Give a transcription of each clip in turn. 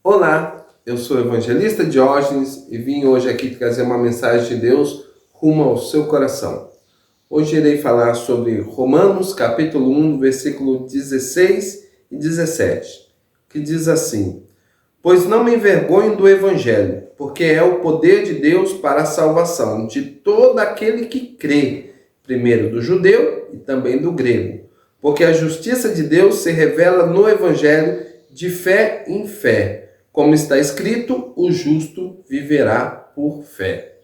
Olá, eu sou o evangelista Diógenes e vim hoje aqui trazer uma mensagem de Deus rumo ao seu coração. Hoje irei falar sobre Romanos capítulo 1, versículo 16 e 17, que diz assim: Pois não me envergonho do evangelho, porque é o poder de Deus para a salvação de todo aquele que crê, primeiro do judeu e também do grego. Porque a justiça de Deus se revela no evangelho de fé em fé. Como está escrito, o justo viverá por fé.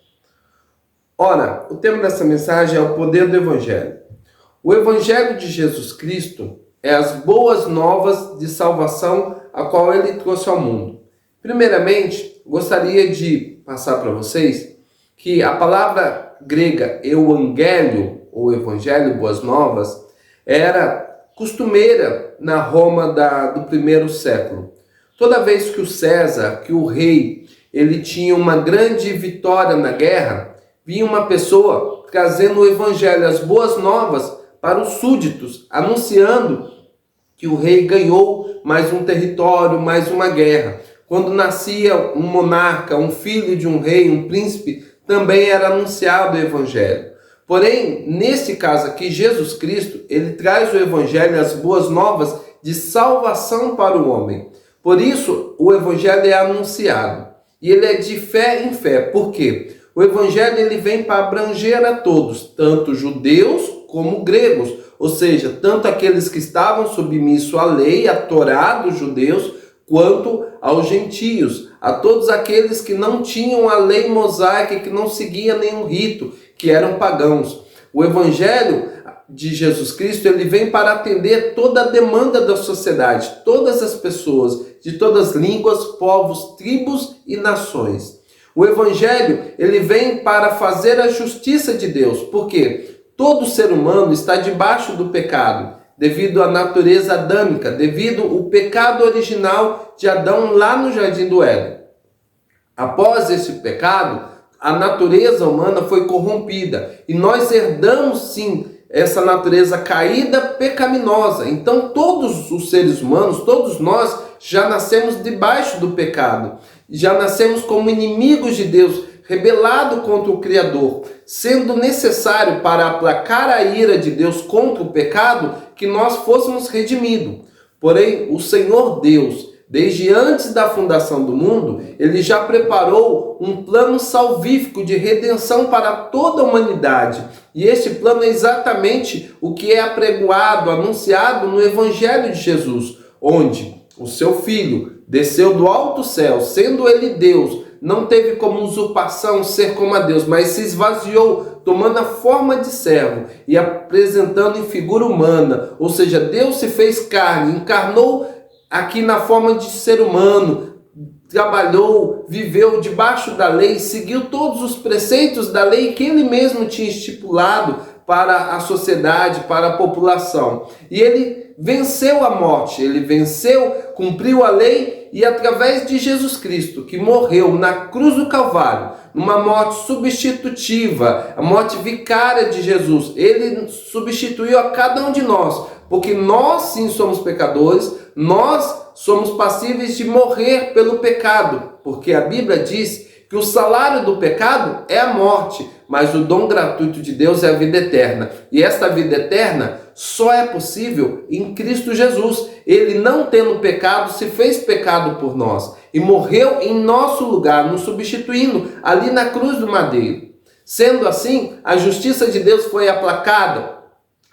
Ora, o tema dessa mensagem é o poder do Evangelho. O Evangelho de Jesus Cristo é as boas novas de salvação a qual ele trouxe ao mundo. Primeiramente, gostaria de passar para vocês que a palavra grega euangélio, ou Evangelho, boas novas, era costumeira na Roma do primeiro século. Toda vez que o César, que o rei, ele tinha uma grande vitória na guerra, vinha uma pessoa trazendo o evangelho, as boas novas para os súditos, anunciando que o rei ganhou mais um território, mais uma guerra. Quando nascia um monarca, um filho de um rei, um príncipe, também era anunciado o evangelho. Porém, neste caso aqui, Jesus Cristo, ele traz o evangelho, as boas novas de salvação para o homem. Por isso, o evangelho é anunciado. E ele é de fé em fé. Por quê? O evangelho ele vem para abranger a todos, tanto judeus como gregos. Ou seja, tanto aqueles que estavam submissos à lei, à Torá dos judeus, quanto aos gentios. A todos aqueles que não tinham a lei mosaica, que não seguiam nenhum rito, que eram pagãos. O evangelho de Jesus Cristo, ele vem para atender toda a demanda da sociedade, todas as pessoas, de todas as línguas, povos, tribos e nações. O evangelho, ele vem para fazer a justiça de Deus, porque todo ser humano está debaixo do pecado, devido à natureza adâmica, devido ao pecado original de Adão lá no Jardim do Éden. Após esse pecado, a natureza humana foi corrompida e nós herdamos sim essa natureza caída, pecaminosa. Então todos os seres humanos, todos nós já nascemos debaixo do pecado, já nascemos como inimigos de Deus, rebelado contra o Criador, sendo necessário para aplacar a ira de Deus contra o pecado que nós fôssemos redimidos. Porém, o Senhor Deus, desde antes da fundação do mundo, ele já preparou um plano salvífico de redenção para toda a humanidade. E este plano é exatamente o que é apregoado, anunciado no Evangelho de Jesus, onde o seu Filho desceu do alto céu, sendo ele Deus, não teve como usurpação ser como a Deus, mas se esvaziou, tomando a forma de servo e apresentando em figura humana. Ou seja, Deus se fez carne, encarnou aqui na forma de ser humano, trabalhou, viveu debaixo da lei, seguiu todos os preceitos da lei que ele mesmo tinha estipulado para a sociedade, para a população. E ele venceu a morte, ele venceu, cumpriu a lei e através de Jesus Cristo, que morreu na cruz do Calvário, numa morte substitutiva, a morte vicária de Jesus, ele substituiu a cada um de nós, porque nós sim somos pecadores, nós somos passíveis de morrer pelo pecado, porque a Bíblia diz que o salário do pecado é a morte, mas o dom gratuito de Deus é a vida eterna. E esta vida eterna só é possível em Cristo Jesus. Ele, não tendo pecado, se fez pecado por nós e morreu em nosso lugar, nos substituindo ali na cruz do madeiro. Sendo assim, a justiça de Deus foi aplacada,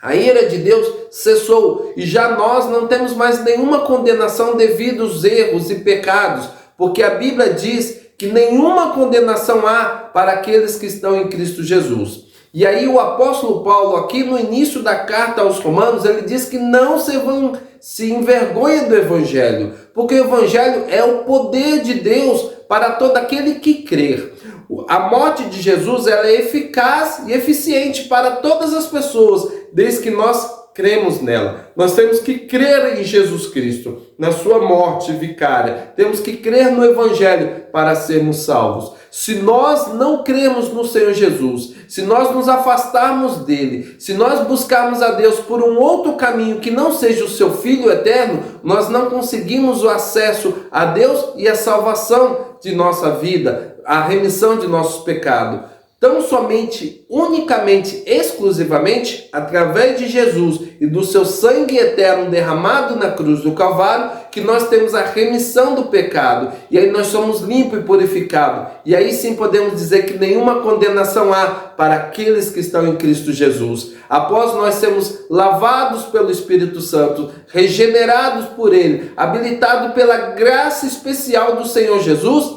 a ira de Deus cessou e já nós não temos mais nenhuma condenação devido aos erros e pecados, porque a Bíblia diz que nenhuma condenação há para aqueles que estão em Cristo Jesus. E aí o apóstolo Paulo, aqui no início da carta aos Romanos, ele diz que não se envergonha do evangelho, porque o evangelho é o poder de Deus para todo aquele que crer. A morte de Jesus ela é eficaz e eficiente para todas as pessoas, desde que nós cremos nela. Nós temos que crer em Jesus Cristo, na sua morte vicária. Temos que crer no Evangelho para sermos salvos. Se nós não cremos no Senhor Jesus, se nós nos afastarmos dele, se nós buscarmos a Deus por um outro caminho que não seja o seu Filho eterno, nós não conseguimos o acesso a Deus e a salvação de nossa vida, a remissão de nossos pecados. Tão somente, unicamente, exclusivamente, através de Jesus e do seu sangue eterno derramado na cruz do Calvário, que nós temos a remissão do pecado. E aí nós somos limpos e purificados. E aí sim podemos dizer que nenhuma condenação há para aqueles que estão em Cristo Jesus. Após nós sermos lavados pelo Espírito Santo, regenerados por Ele, habilitados pela graça especial do Senhor Jesus,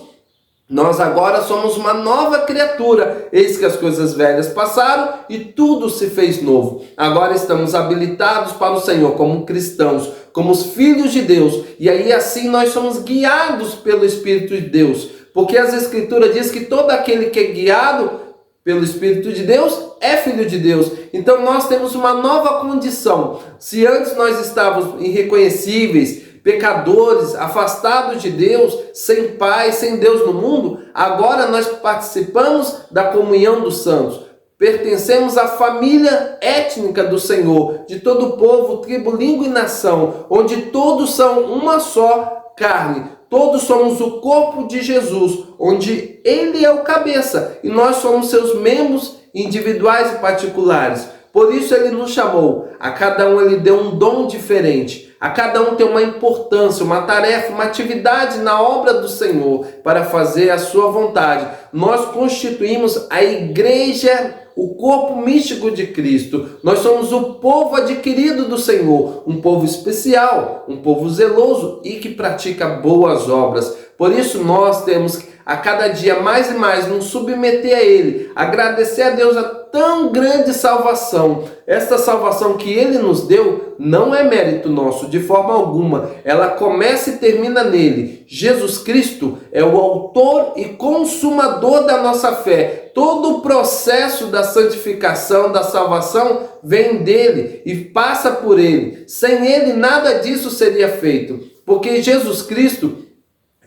nós agora somos uma nova criatura. Eis que as coisas velhas passaram e tudo se fez novo. Agora estamos habilitados para o Senhor como cristãos, como os filhos de Deus. E aí assim nós somos guiados pelo Espírito de Deus. Porque as Escrituras dizem que todo aquele que é guiado pelo Espírito de Deus é filho de Deus. Então nós temos uma nova condição. Se antes nós estávamos irreconhecíveis, pecadores, afastados de Deus, sem Pai, sem Deus no mundo, agora nós participamos da comunhão dos santos. Pertencemos à família étnica do Senhor, de todo o povo, tribo, língua e nação, onde todos são uma só carne. Todos somos o corpo de Jesus, onde Ele é o cabeça e nós somos seus membros individuais e particulares. Por isso Ele nos chamou. A cada um Ele deu um dom diferente. A cada um tem uma importância, uma tarefa, uma atividade na obra do Senhor para fazer a sua vontade. Nós constituímos a igreja, o corpo místico de Cristo. Nós somos o povo adquirido do Senhor, um povo especial, um povo zeloso e que pratica boas obras. Por isso nós temos que a cada dia mais e mais nos submeter a Ele, agradecer a Deus a tão grande salvação. Esta salvação que Ele nos deu não é mérito nosso de forma alguma, ela começa e termina nele. Jesus Cristo é o autor e consumador da nossa fé. Todo o processo da santificação, da salvação, vem dele e passa por Ele. Sem Ele nada disso seria feito, porque Jesus Cristo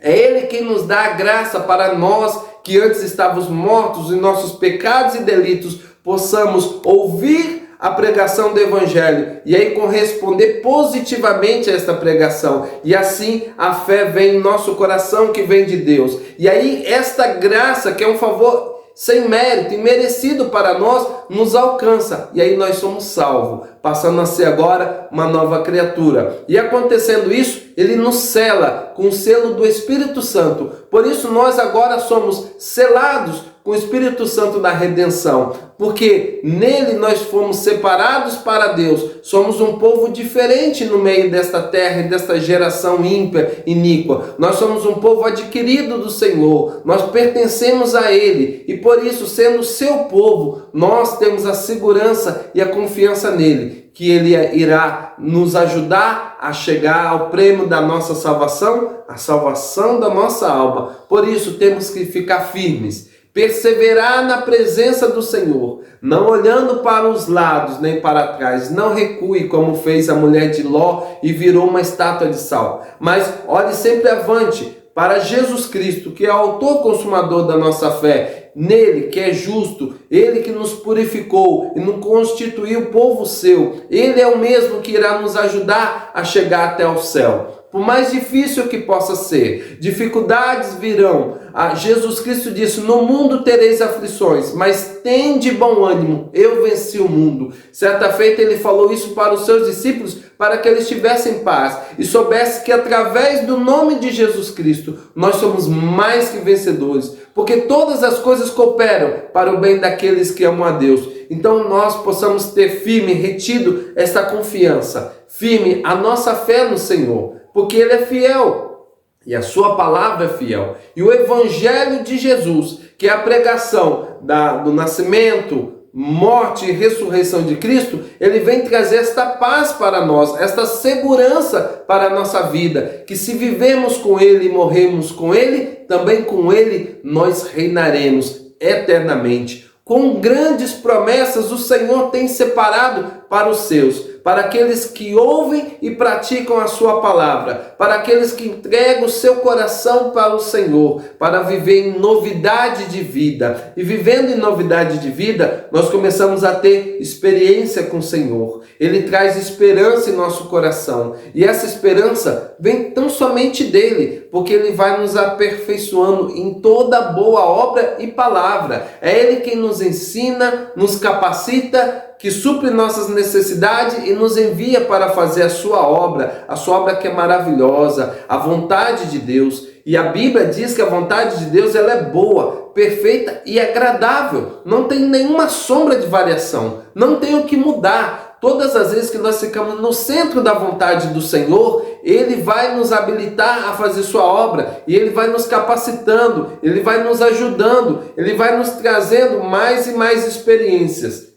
é Ele quem nos dá a graça para nós, que antes estávamos mortos em nossos pecados e delitos, possamos ouvir a pregação do Evangelho e aí corresponder positivamente a esta pregação. E assim a fé vem em nosso coração, que vem de Deus. E aí esta graça, que é um favor sem mérito, imerecido para nós, nos alcança. E aí nós somos salvos, passando a ser agora uma nova criatura. E acontecendo isso, Ele nos sela com o selo do Espírito Santo. Por isso nós agora somos selados com o Espírito Santo da redenção, porque nele nós fomos separados para Deus. Somos um povo diferente no meio desta terra e desta geração ímpia, iníqua. Nós somos um povo adquirido do Senhor, nós pertencemos a Ele, e por isso, sendo seu povo, nós temos a segurança e a confiança nele, que Ele irá nos ajudar a chegar ao prêmio da nossa salvação, a salvação da nossa alma. Por isso temos que ficar firmes, perseverar na presença do Senhor, não olhando para os lados nem para trás. Não recue como fez a mulher de Ló e virou uma estátua de sal, mas olhe sempre avante para Jesus Cristo, que é o autor e consumador da nossa fé. Nele, que é justo, Ele que nos purificou e nos constituiu povo seu. Ele é o mesmo que irá nos ajudar a chegar até o céu. Por mais difícil que possa ser, dificuldades virão. Jesus Cristo disse: no mundo tereis aflições, mas tende bom ânimo, eu venci o mundo. Certa feita Ele falou isso para os seus discípulos, para que eles tivessem paz e soubessem que através do nome de Jesus Cristo nós somos mais que vencedores, porque todas as coisas cooperam para o bem daqueles que amam a Deus. Então nós possamos ter firme, retido esta confiança, firme a nossa fé no Senhor, porque Ele é fiel e a sua palavra é fiel. E o Evangelho de Jesus, que é a pregação do nascimento, morte e ressurreição de Cristo, ele vem trazer esta paz para nós, esta segurança para a nossa vida, que se vivemos com Ele e morremos com Ele, também com Ele nós reinaremos eternamente. Com grandes promessas o Senhor tem separado para os seus, para aqueles que ouvem e praticam a sua palavra, para aqueles que entregam o seu coração para o Senhor, para viver em novidade de vida. E vivendo em novidade de vida, nós começamos a ter experiência com o Senhor. Ele traz esperança em nosso coração. E essa esperança vem tão somente dele, porque ele vai nos aperfeiçoando em toda boa obra e palavra. É ele quem nos ensina, nos capacita, que supre nossas necessidades e nos envia para fazer a sua obra que é maravilhosa, a vontade de Deus. E a Bíblia diz que a vontade de Deus ela é boa, perfeita e agradável. Não tem nenhuma sombra de variação, não tem o que mudar. Todas as vezes que nós ficamos no centro da vontade do Senhor, Ele vai nos habilitar a fazer sua obra, e Ele vai nos capacitando, Ele vai nos ajudando, Ele vai nos trazendo mais e mais experiências,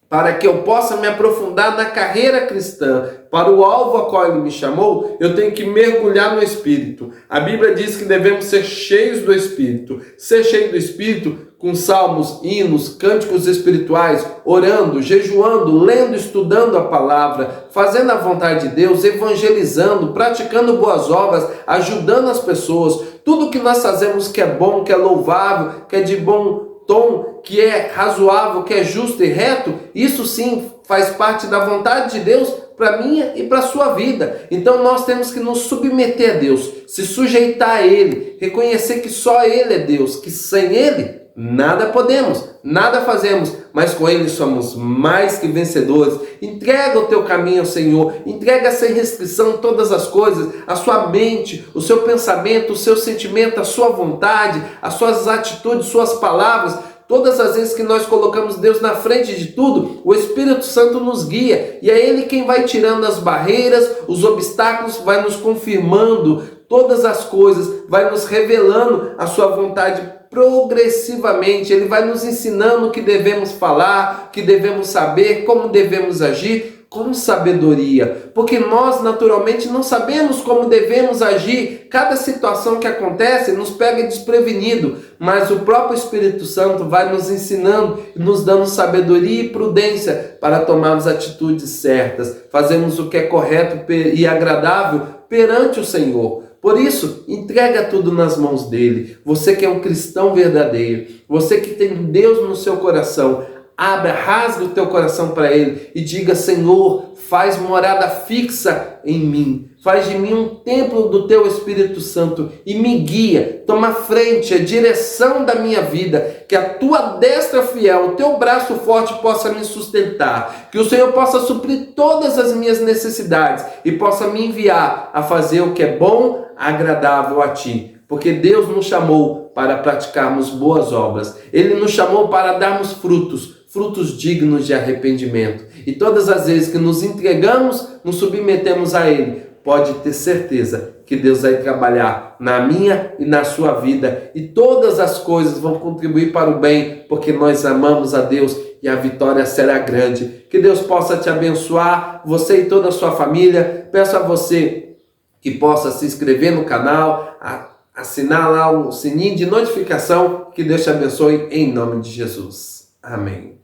para que eu possa me aprofundar na carreira cristã, para o alvo a qual Ele me chamou. Eu tenho que mergulhar no Espírito. A Bíblia diz que devemos ser cheios do Espírito. Ser cheio do Espírito com salmos, hinos, cânticos espirituais, orando, jejuando, lendo, estudando a palavra, fazendo a vontade de Deus, evangelizando, praticando boas obras, ajudando as pessoas. Tudo que nós fazemos que é bom, que é louvável, que é de bom tom, que é razoável, que é justo e reto, isso sim faz parte da vontade de Deus para minha e para a sua vida. Então nós temos que nos submeter a Deus, se sujeitar a Ele, reconhecer que só Ele é Deus, que sem Ele nada podemos, nada fazemos, mas com Ele somos mais que vencedores. Entrega o teu caminho ao Senhor, entrega sem restrição todas as coisas, a sua mente, o seu pensamento, o seu sentimento, a sua vontade, as suas atitudes, suas palavras. Todas as vezes que nós colocamos Deus na frente de tudo, o Espírito Santo nos guia, e é Ele quem vai tirando as barreiras, os obstáculos, vai nos confirmando todas as coisas, vai nos revelando a sua vontade progressivamente. Ele vai nos ensinando o que devemos falar, o que devemos saber, como devemos agir, com sabedoria, porque nós naturalmente não sabemos como devemos agir. Cada situação que acontece nos pega desprevenido, mas o próprio Espírito Santo vai nos ensinando, nos dando sabedoria e prudência para tomarmos atitudes certas, fazermos o que é correto e agradável perante o Senhor. Por isso, entrega tudo nas mãos dele. Você que é um cristão verdadeiro, você que tem Deus no seu coração, abra, rasga o teu coração para Ele e diga: Senhor, faz morada fixa em mim. Faz de mim um templo do teu Espírito Santo e me guia. Toma frente, a direção da minha vida. Que a tua destra fiel, o teu braço forte possa me sustentar. Que o Senhor possa suprir todas as minhas necessidades e possa me enviar a fazer o que é bom, agradável a ti. Porque Deus nos chamou para praticarmos boas obras. Ele nos chamou para darmos frutos dignos de arrependimento. E todas as vezes que nos entregamos, nos submetemos a Ele, pode ter certeza que Deus vai trabalhar na minha e na sua vida. E todas as coisas vão contribuir para o bem, porque nós amamos a Deus e a vitória será grande. Que Deus possa te abençoar, você e toda a sua família. Peço a você que possa se inscrever no canal, assinar lá o sininho de notificação. Que Deus te abençoe em nome de Jesus. Amém.